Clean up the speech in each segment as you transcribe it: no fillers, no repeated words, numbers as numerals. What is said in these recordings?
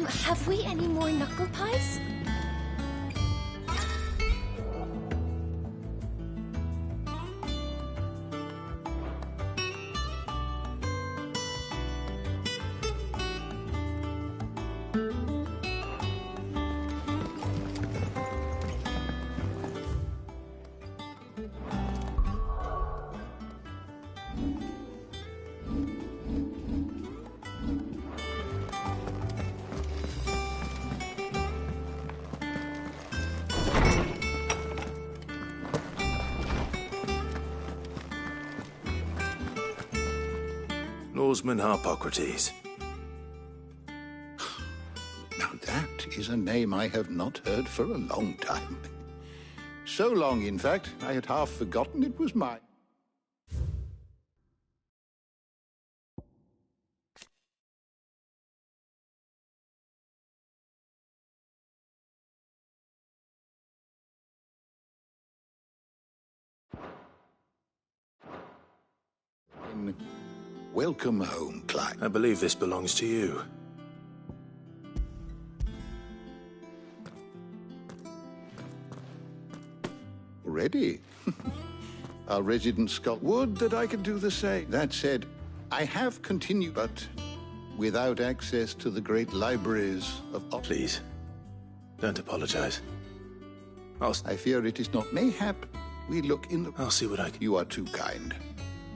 Have we any more knuckle pies? Norseman Harpocrates. Now that is a name I have not heard for a long time. So long, in fact, I had half forgotten it was mine. Welcome home, Clyde. I believe this belongs to you. Ready? Our resident sculptor. Would that I could do the same. That said, I have continued, but without access to the great libraries of... Please, don't apologize. I fear it is not. Mayhap we look in the... I'll see what I can... You are too kind.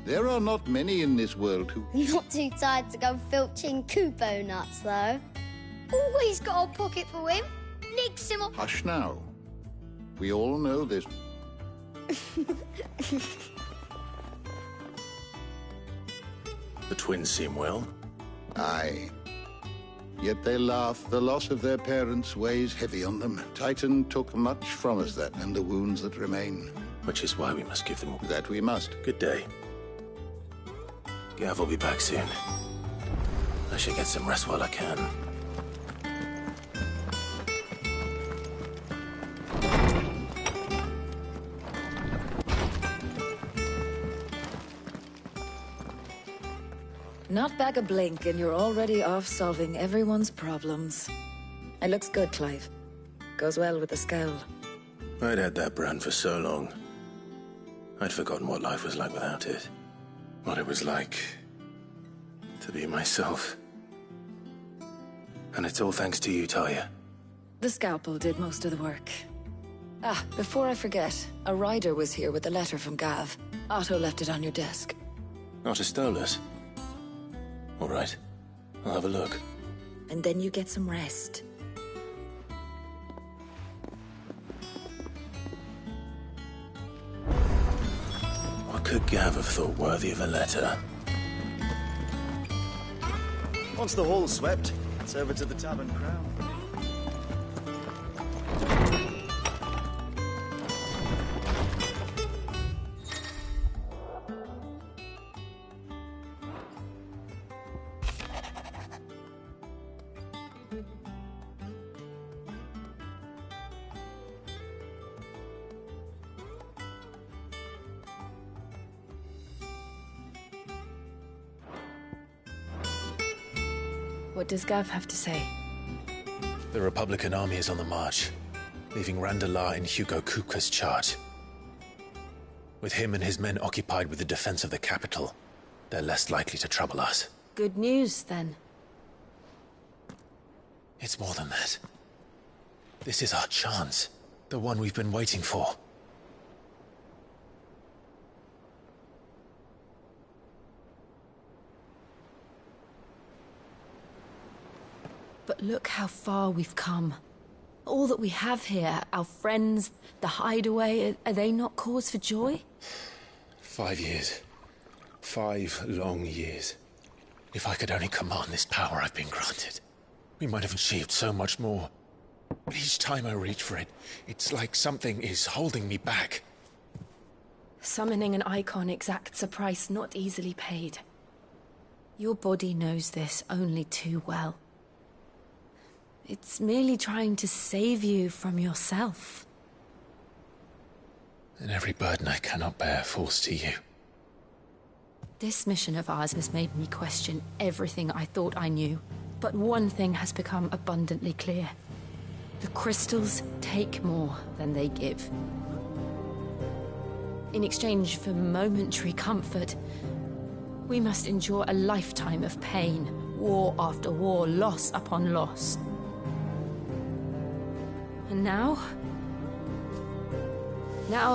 There are not many in this world who... Not too tired to go filching Kupo nuts, though. Always got a pocket for him. Nicks him up. Hush now. We all know this. The twins seem well. Aye. Yet they laugh. The loss of their parents weighs heavy on them. Titan took much from us, that, and the wounds that remain. Which is why we must give them... That we must. Good day. Gav will be back soon. I should get some rest while I can. Not back a blink and you're already off solving everyone's problems. It looks good, Clive. Goes well with the scowl. I'd had that brand for so long. I'd forgotten what life was like without it. What it was like to be myself. And it's all thanks to you, Talia. The scalpel did most of the work. Ah, before I forget, a rider was here with a letter from Gav. Otto left it on your desk. Otto stole us. All right, I'll have a look. And then you get some rest. What could Gav have thought worthy of a letter? Once the hall's swept, it's over to the Tavern Crown. What does Gav have to say? The Republican army is on the march, leaving Randalar in Hugo Kuka's charge. With him and his men occupied with the defense of the capital, they're less likely to trouble us. Good news, then. It's more than that. This is our chance. The one we've been waiting for. But look how far we've come. All that we have here, our friends, the hideaway, are they not cause for joy? 5 years. 5 long years. If I could only command this power I've been granted, we might have achieved so much more. But each time I reach for it, it's like something is holding me back. Summoning an icon exacts a price not easily paid. Your body knows this only too well. It's merely trying to save you from yourself. And every burden I cannot bear falls to you. This mission of ours has made me question everything I thought I knew. But one thing has become abundantly clear. The crystals take more than they give. In exchange for momentary comfort, we must endure a lifetime of pain, war after war, loss upon loss. And now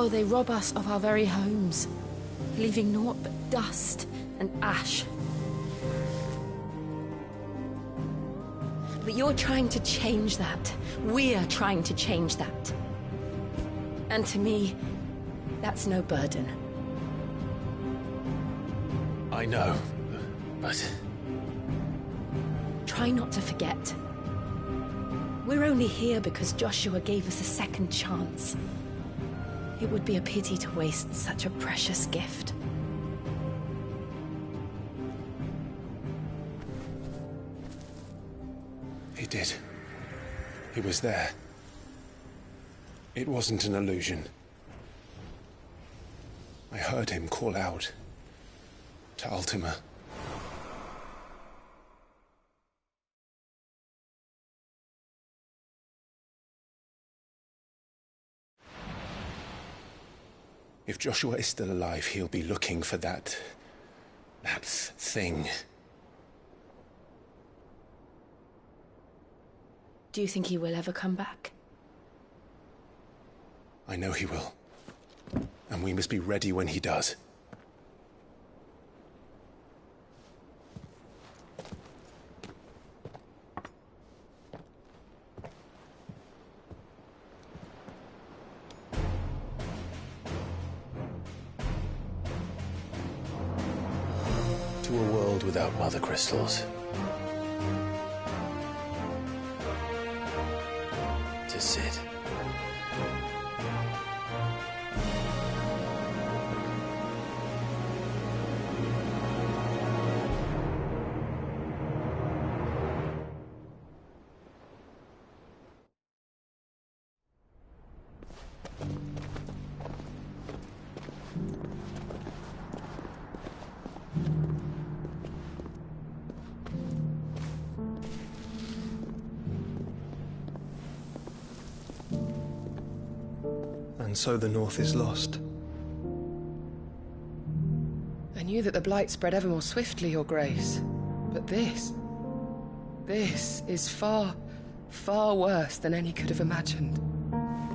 they rob us of our very homes, leaving naught but dust and ash. But you're trying to change that. We're trying to change that. And to me, that's no burden. I know, but... Try not to forget. We're only here because Joshua gave us a second chance. It would be a pity to waste such a precious gift. He did. He was there. It wasn't an illusion. I heard him call out to Ultima. If Joshua is still alive, he'll be looking for that thing. Do you think he will ever come back? I know he will. And we must be ready when he does. To a world without mother crystals. To Sid. And so the North is lost. I knew that the Blight spread ever more swiftly, Your Grace. But this is far, far worse than any could have imagined.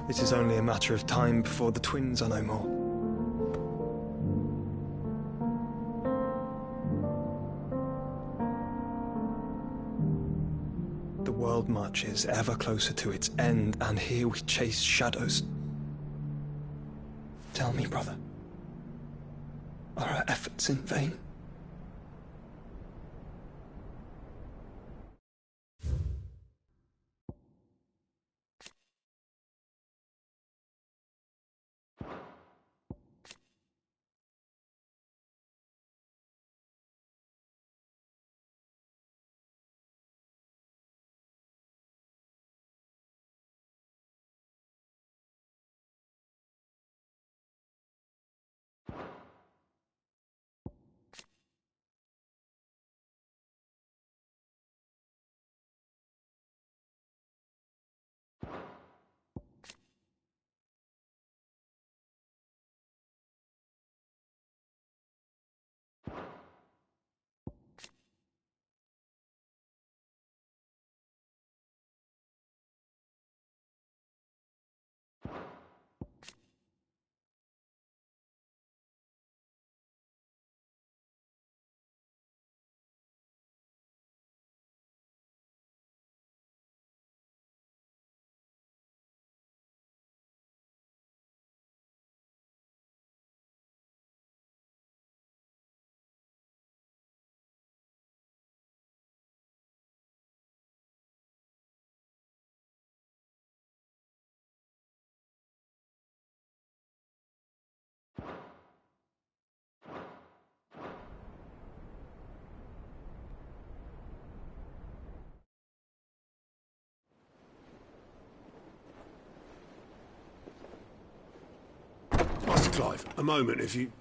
It is only a matter of time before the twins are no more. The world marches ever closer to its end, and here we chase shadows. Tell me, brother, are our efforts in vain? Master Clive, a moment, if you...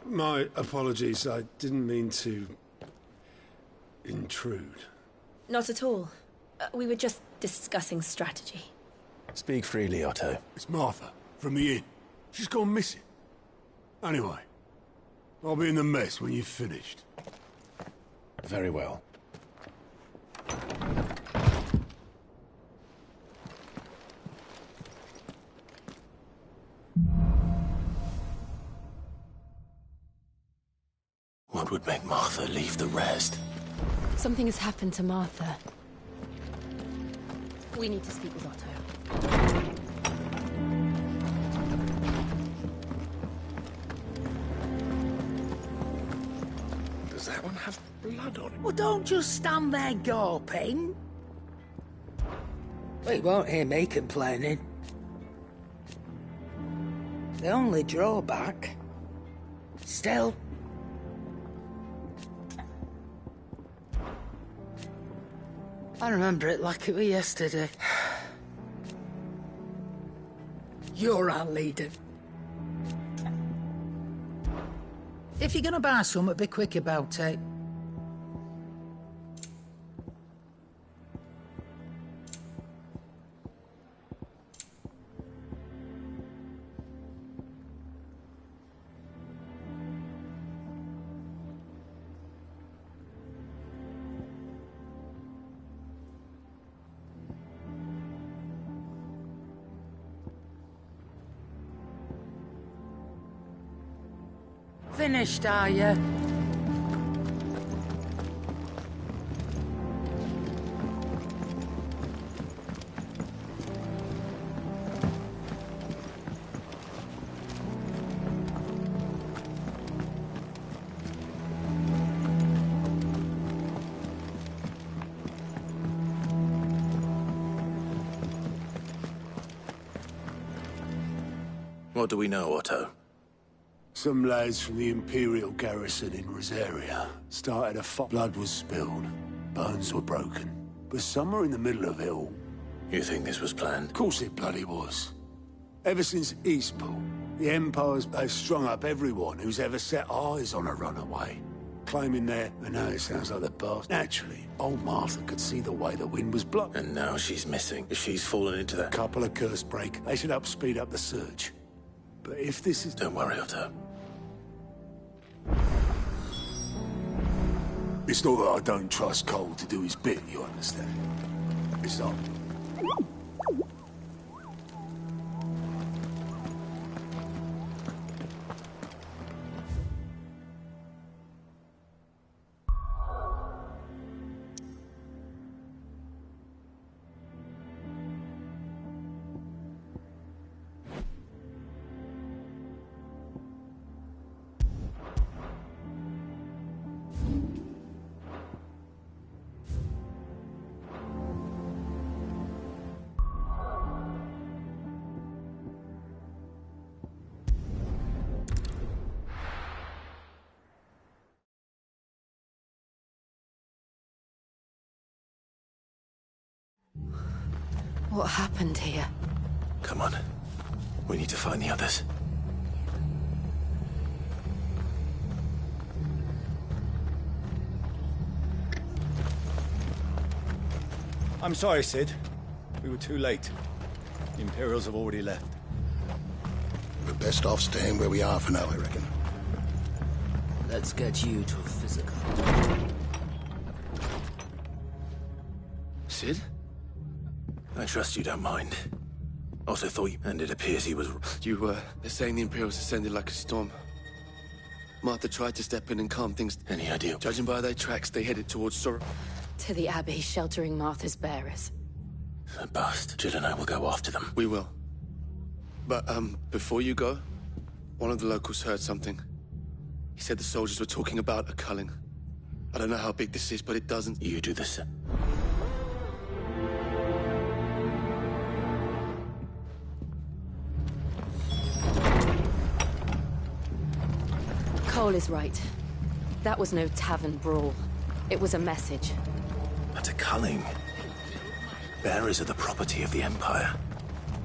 my apologies, I didn't mean to... intrude. Not at all. We were just discussing strategy. Speak freely, Otto. It's Martha, from the inn. She's gone missing. Anyway, I'll be in the mess when you've finished. Very well. What would make Martha leave the rest? Something has happened to Martha. We need to speak with Otto. Does that one have blood on it? Well, don't just stand there gawping. Well, you won't hear me complaining. The only drawback... Still... I remember it like it was yesterday. You're our leader. If you're gonna buy something, be quick about it. Finished, are you? What do we know, Otto? Some lads from the Imperial garrison in Rosaria started a fight. Blood was spilled, bones were broken. But somewhere in the middle of it all... You think this was planned? Of course it bloody was. Ever since Eastpool, the they've strung up everyone who's ever set eyes on a runaway. Claiming there, I know it sounds like the boss. Naturally, old Martha could see the way the wind was blowing. And now she's missing. She's fallen into that. Couple of curse break. They should speed up the search. But if this is... Don't worry, Otto. It's not that I don't trust Cole to do his bit, you understand? It's not. What happened here? Come on. We need to find the others. I'm sorry, Sid. We were too late. The Imperials have already left. We're best off staying where we are for now, I reckon. Let's get you to a physical. Sid? I trust you don't mind. Also thought you... And it appears he was... They're saying the Imperials descended like a storm. Martha tried to step in and calm things. Any idea? Judging by their tracks, they headed towards Sor... To the Abbey, sheltering Martha's bearers. A bust. Jill and I will go after them. We will. But, before you go, one of the locals heard something. He said the soldiers were talking about a culling. I don't know how big this is, but it doesn't... You do this. Cole is right. That was no tavern brawl. It was a message. That's a culling. Bearers are the property of the Empire.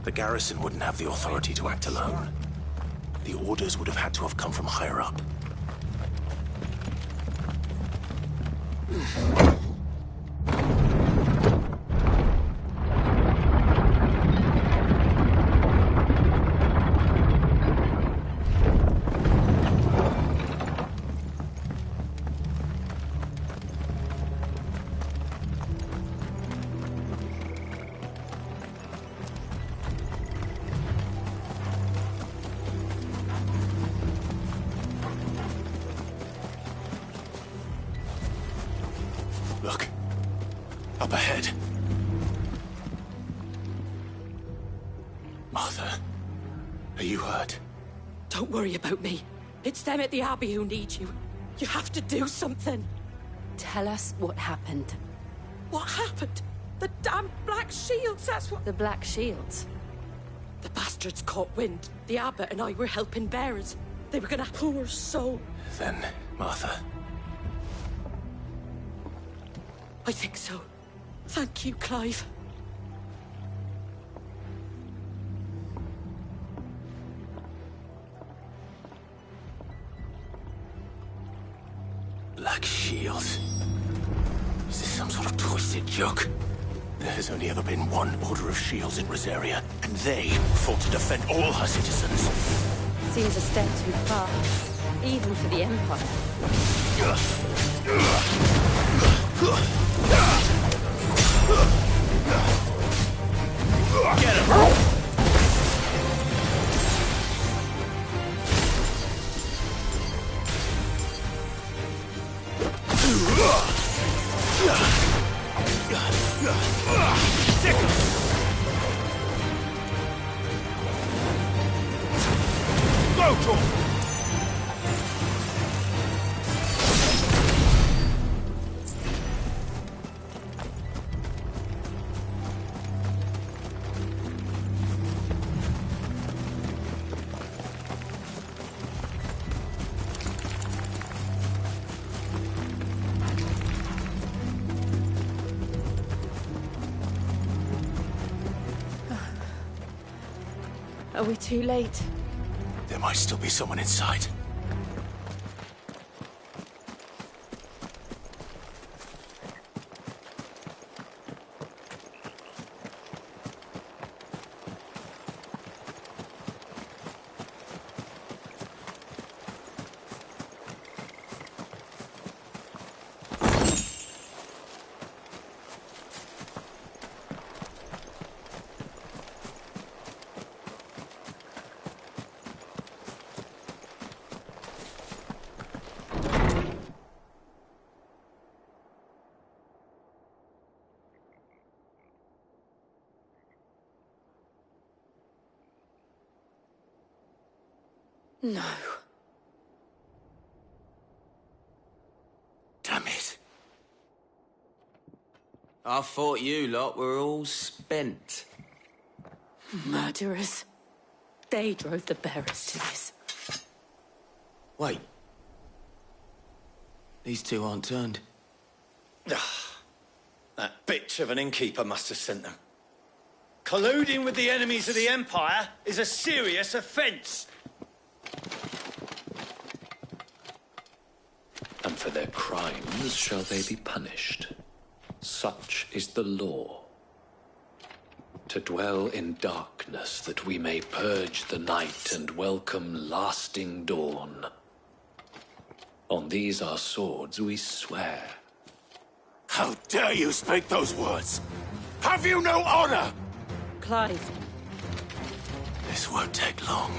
The garrison wouldn't have the authority to act alone. The orders would have had to have come from higher up. worry about me. It's them at the Abbey who need you. You have to do something. Tell us what happened. What happened? The damn Black Shields, that's what... The Black Shields? The bastards caught wind. The Abbot and I were helping bearers. They were gonna... Poor soul. Then, Martha. I think so. Thank you, Clive. Black Shields? Is this some sort of twisted joke? There has only ever been one Order of Shields in Rosaria, and they fought to defend all her citizens. Seems a step too far, even for the Empire. Get him! Are we too late? There might still be someone inside. No. Damn it. I thought you lot were all spent. Murderers. They drove the bearers to this. Wait. These two aren't turned. That bitch of an innkeeper must have sent them. Colluding with the enemies of the Empire is a serious offence. And for their crimes shall they be punished. Such is the law. To dwell in darkness that we may purge the night and welcome lasting dawn. On these our swords we swear. How dare you speak those words? Have you no honor? Clive. This won't take long.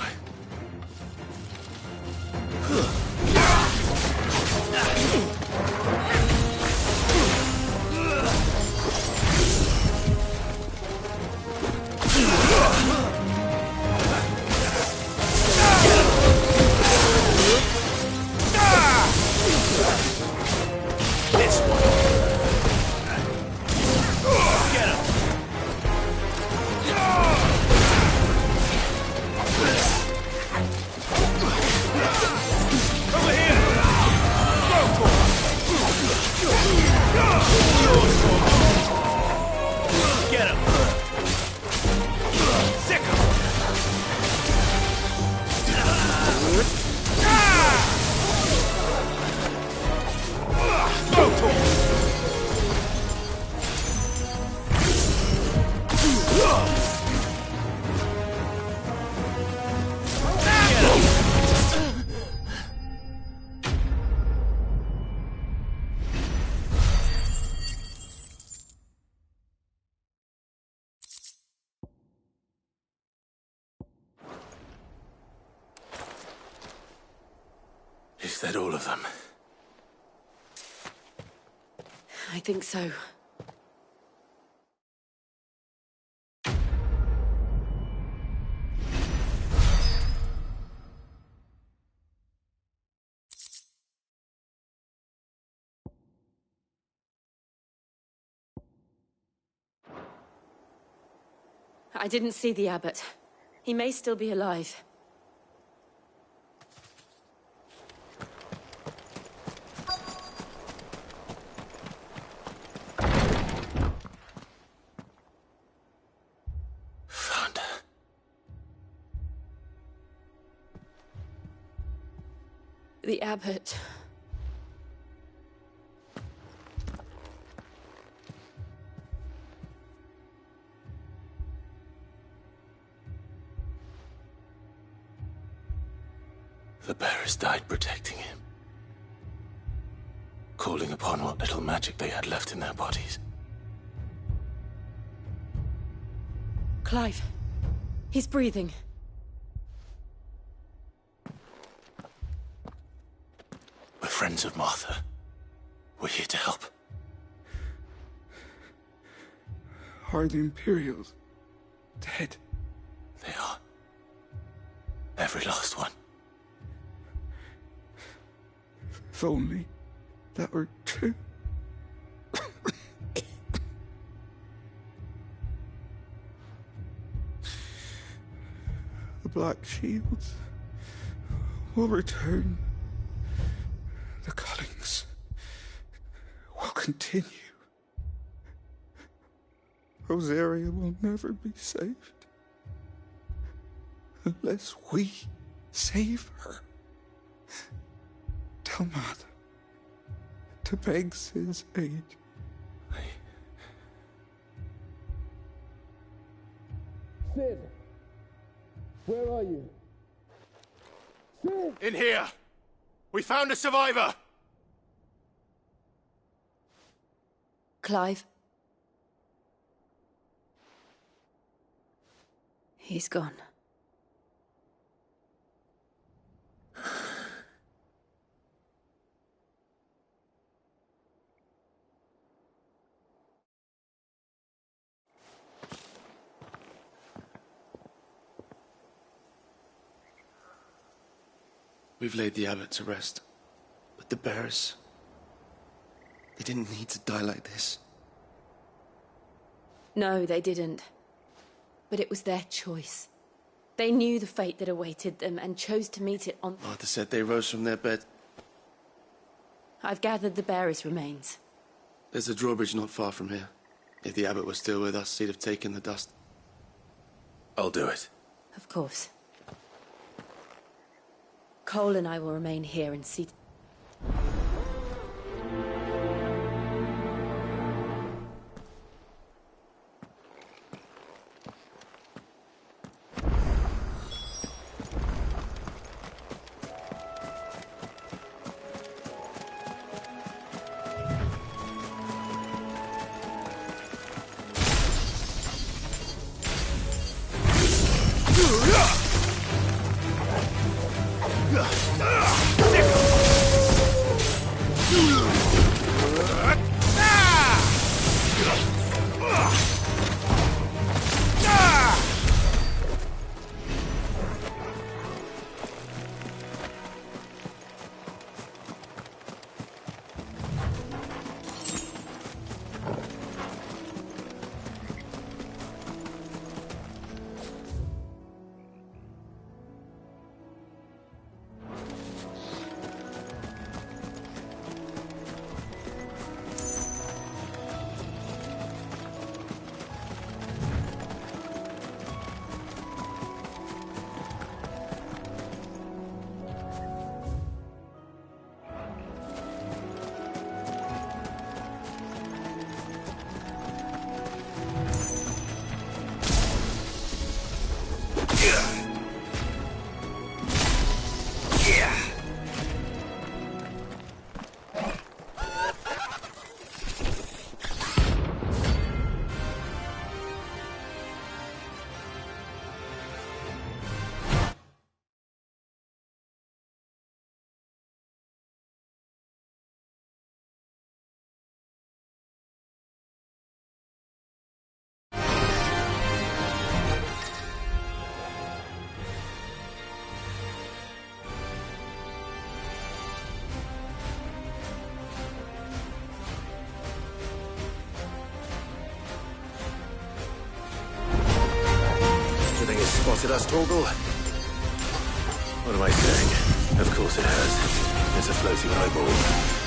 This one. Get him. Over here. Go for it. Get him. Sick him. Go for it. Is that all of them? I think so. I didn't see the abbot. He may still be alive. Found her. The abbot. The bearers died protecting him. Calling upon what little magic they had left in their bodies. Clive. He's breathing. We're friends of Martha. We're here to help. Are the Imperials dead? They are. Every last one. If only that were true. The Black Shields will return. The Cullings will continue. Rosaria will never be saved unless we save her. Tell Mother to beg Cid's aid. Cid! Where are you? Cid! In here! We found a survivor! Clive. He's gone. We've laid the abbot to rest. But the bearers... they didn't need to die like this. No, they didn't. But it was their choice. They knew the fate that awaited them and chose to meet it on... Martha said they rose from their bed. I've gathered the bearers' remains. There's a drawbridge not far from here. If the abbot was still with us, he'd have taken the dust. I'll do it. Of course. Cole and I will remain here and see... spotted us, Torgal? What am I saying? Of course it has. It's a floating eyeball.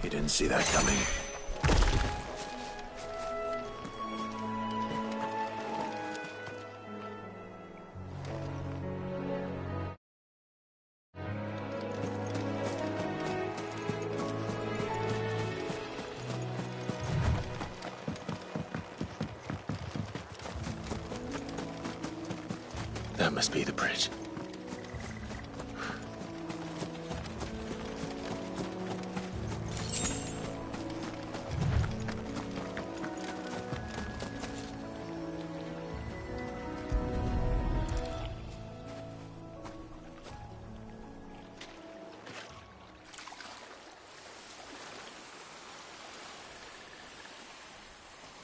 You didn't see that coming. That must be the bridge.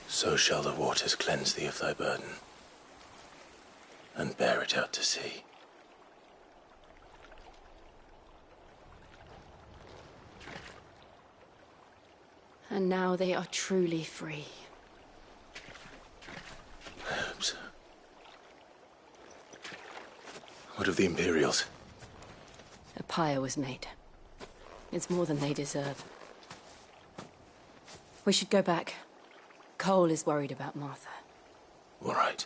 So shall the waters cleanse thee of thy burden, and bear it out to sea. And now they are truly free. I hope so. What of the Imperials? A pyre was made. It's more than they deserve. We should go back. Cole is worried about Martha. All right.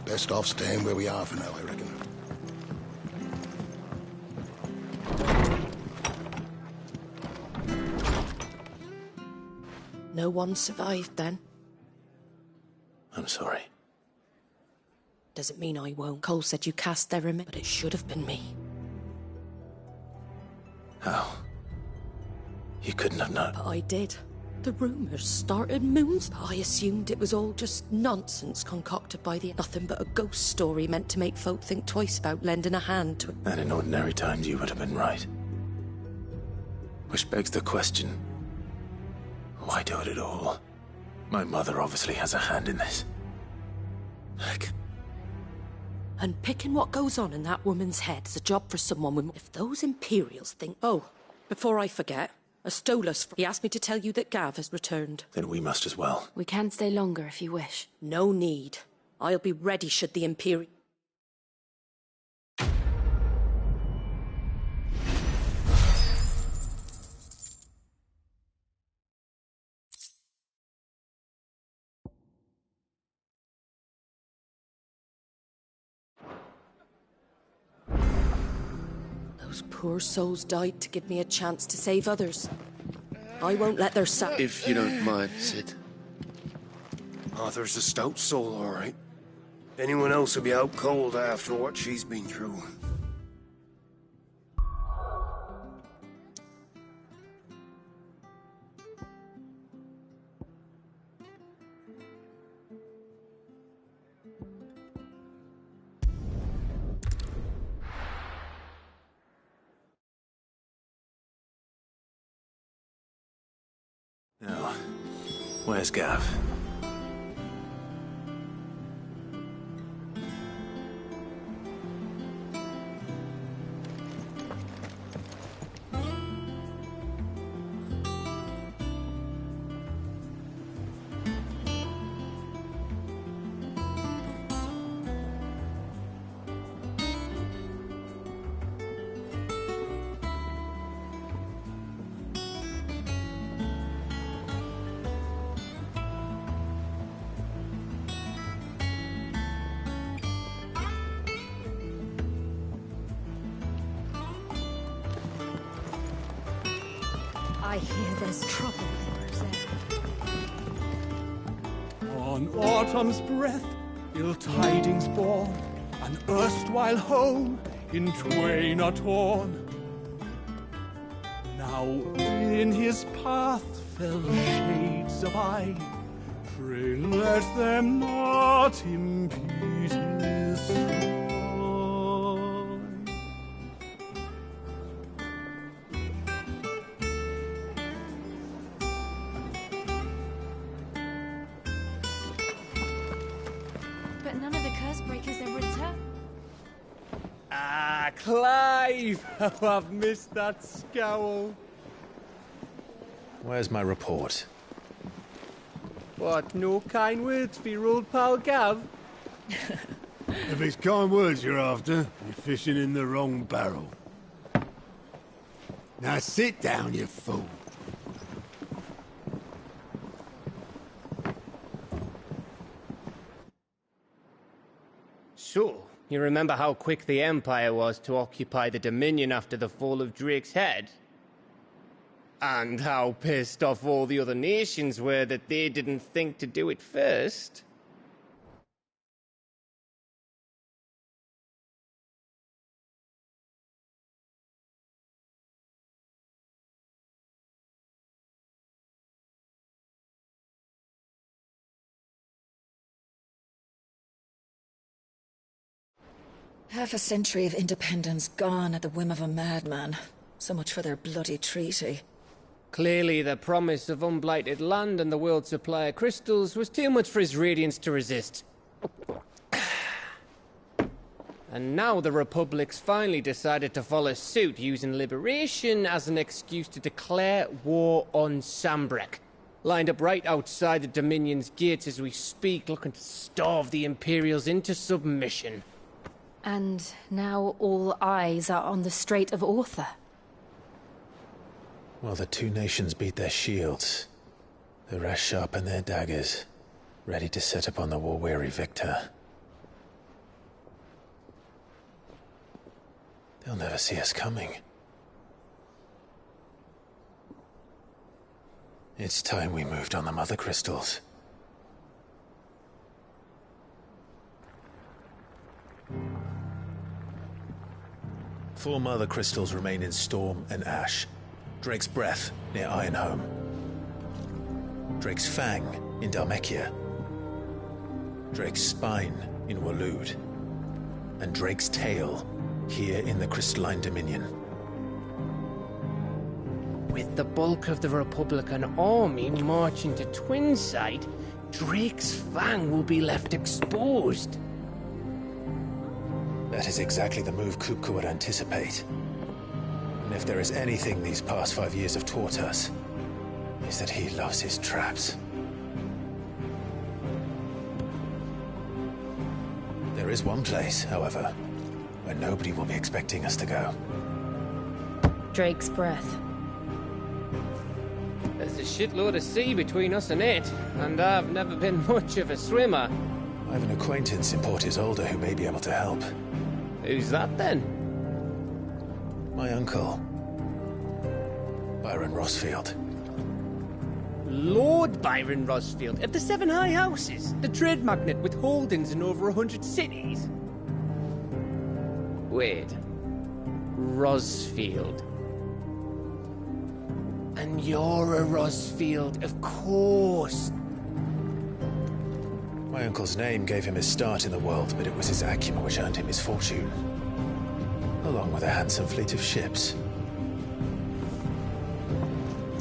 Best off staying where we are for now, I reckon. No one survived then? I'm sorry. Doesn't mean I won't. Cole said you cast their image, but it should have been me. How? You couldn't have known. But I did. The rumours started moons. I assumed it was all just nonsense concocted by the... Nothing but a ghost story meant to make folk think twice about lending a hand to... And in ordinary times you would have been right. Which begs the question, why do it at all? My mother obviously has a hand in this. Heck. And picking what goes on in that woman's head is a job for someone with... If those Imperials think... Oh, before I forget... Astolos, he asked me to tell you that Gav has returned. Then we must as well. We can stay longer if you wish. No need. I'll be ready should the Imperial... Those poor souls died to give me a chance to save others. I won't let their If you don't mind, Sid. Arthur's a stout soul, all right. Anyone else would be out cold after what she's been through. Now, where's Gav? I hear there's trouble in On autumn's breath, ill tidings born, an erstwhile home in twain are torn. Now in his path fell shades of eye, pray let them not impede his soul. But none of the curse breakers ever return. Ah, Clive! How I've missed that scowl. Where's my report? What, no kind words for your old pal Gav? If it's kind words you're after, you're fishing in the wrong barrel. Now sit down, you fool. So, you remember how quick the Empire was to occupy the Dominion after the fall of Drake's head? And how pissed off all the other nations were that they didn't think to do it first? Half a century of independence gone at the whim of a madman. So much for their bloody treaty. Clearly, the promise of unblighted land and the world's supply of crystals was too much for his radiance to resist. And now the Republic's finally decided to follow suit, using liberation as an excuse to declare war on Sambrek. Lined up right outside the Dominion's gates as we speak, looking to starve the Imperials into submission. And now all eyes are on the Strait of Author. While the two nations beat their shields, the rest sharpen their daggers, ready to set upon the war-weary victor. They'll never see us coming. It's time we moved on the Mother Crystals. Four Mother Crystals remain in Storm and Ash. Drake's Breath near Ironhome. Drake's Fang in Dhalmekia. Drake's Spine in Waloed. And Drake's Tail here in the Crystalline Dominion. With the bulk of the Republican army marching to Twinside, Drake's Fang will be left exposed. That is exactly the move Kupka would anticipate. And if there is anything these past 5 years have taught us, is that he loves his traps. There is one place, however, where nobody will be expecting us to go. Drake's Breath. There's a shitload of sea between us and it, and I've never been much of a swimmer. I have an acquaintance in Port Isolde who may be able to help. Who's that then? My uncle, Byron Rosfield. Lord Byron Rosfield of the Seven High Houses, the trade magnate with holdings in over 100 cities. Wait, Rosfield. And you're a Rosfield, of course. My uncle's name gave him his start in the world, but it was his acumen which earned him his fortune. Along with a handsome fleet of ships.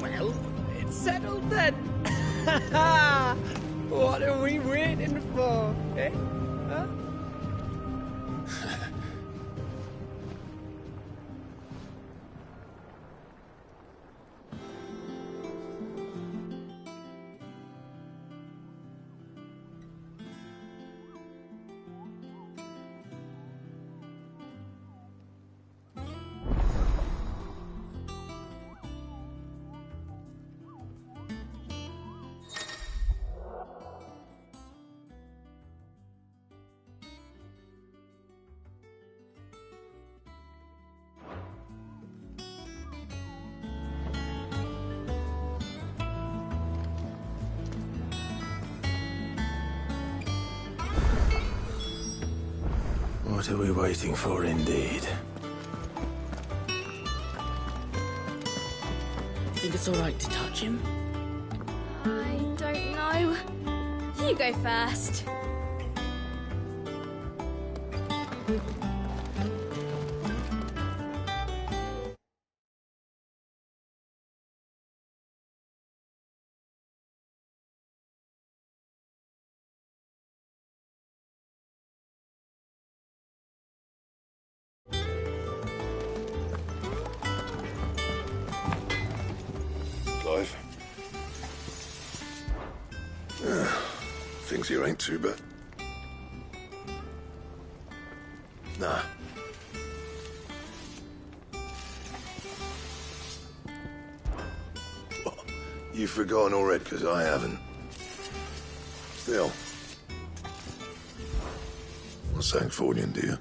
Well, it's settled then. What are we waiting for, eh? Huh? What are we waiting for, indeed? Think it's all right to touch him? I don't know. You go first. Clive. Things here ain't too bad. Nah. You've forgotten already, because I haven't. Still. Not saying Fordian, do you?